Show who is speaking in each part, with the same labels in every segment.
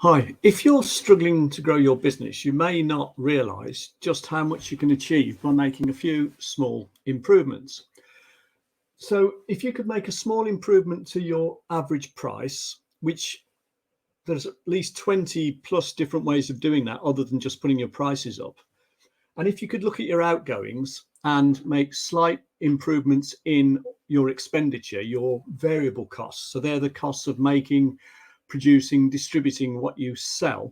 Speaker 1: Hi, if you're struggling to grow your business, you may not realize just how much you can achieve by making a few small improvements. So, if you could make a small improvement to your average price, which there's at least 20 plus different ways of doing that other than just putting your prices up. And if you could look at your outgoings and make slight improvements in your expenditure, your variable costs. So, they're the costs of making, producing, distributing what you sell.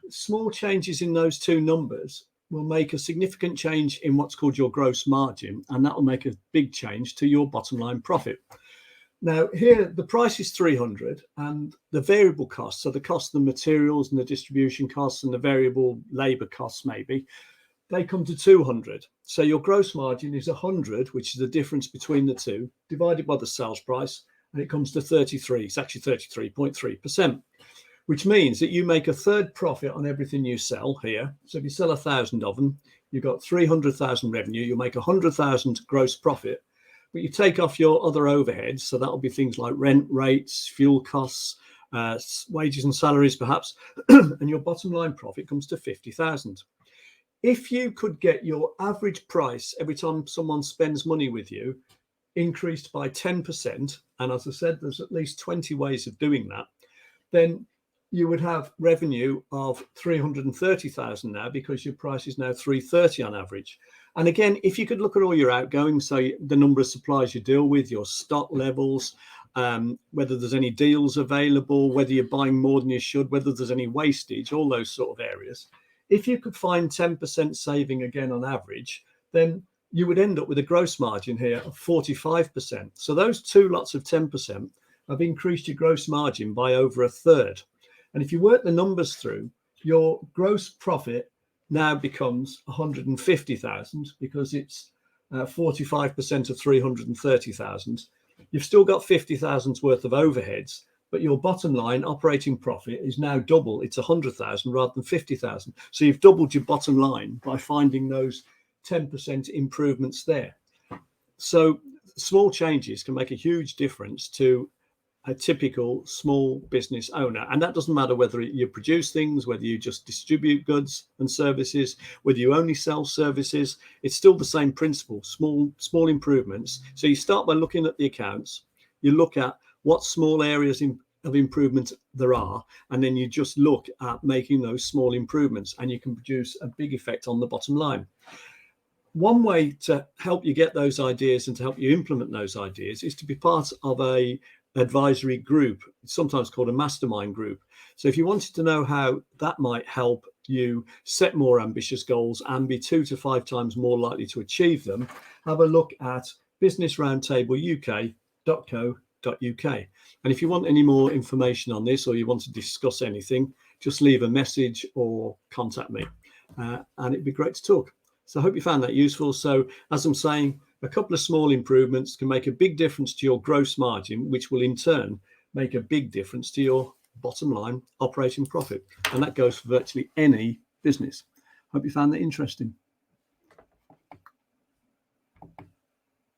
Speaker 1: Small changes in those two numbers will make a significant change in what's called your gross margin, and that will make a big change to your bottom line profit. Now, here the price is 300, and the variable costs, so the cost of the materials and the distribution costs and the variable labor costs, maybe they come to 200. So your gross margin is 100, which is the difference between the two, divided by the sales price, and it comes to 33. It's actually 33.3%. Which means that you make a third profit on everything you sell here. So if you sell 1,000 of them, you've got 300,000 revenue, you make 100,000 gross profit, but you take off your other overheads. So that'll be things like rent rates, fuel costs, wages and salaries perhaps, and your bottom line profit comes to 50,000. If you could get your average price every time someone spends money with you increased by 10%, and as I said, there's at least 20 ways of doing that, then you would have revenue of 330,000 now because your price is now 330 on average. And again, if you could look at all your outgoings, so the number of suppliers you deal with, your stock levels, whether there's any deals available, whether you're buying more than you should, whether there's any wastage, all those sort of areas. If you could find 10% saving again on average, then you would end up with a gross margin here of 45%. So those two lots of 10% have increased your gross margin by over a third. And if you work the numbers through, your gross profit now becomes 150,000 because it's 45% of 330,000. You've still got 50,000's worth of overheads, but your bottom line operating profit is now double. It's 100,000 rather than 50,000. So you've doubled your bottom line by finding those 10% improvements there. So small changes can make a huge difference to a typical small business owner. And that doesn't matter whether you produce things, whether you just distribute goods and services, whether you only sell services, it's still the same principle, small improvements. So you start by looking at the accounts, you look at what small areas of improvement there are, and then you just look at making those small improvements and you can produce a big effect on the bottom line. One way to help you get those ideas and to help you implement those ideas is to be part of a advisory group, sometimes called a mastermind group. So if you wanted to know how that might help you set more ambitious goals and be 2 to 5 times more likely to achieve them, have a look at businessroundtableuk.co.uk. And if you want any more information on this or you want to discuss anything, just leave a message or contact me and it'd be great to talk. So I hope you found that useful. So as I'm saying, a couple of small improvements can make a big difference to your gross margin, which will in turn make a big difference to your bottom line operating profit. And that goes for virtually any business. Hope you found that interesting.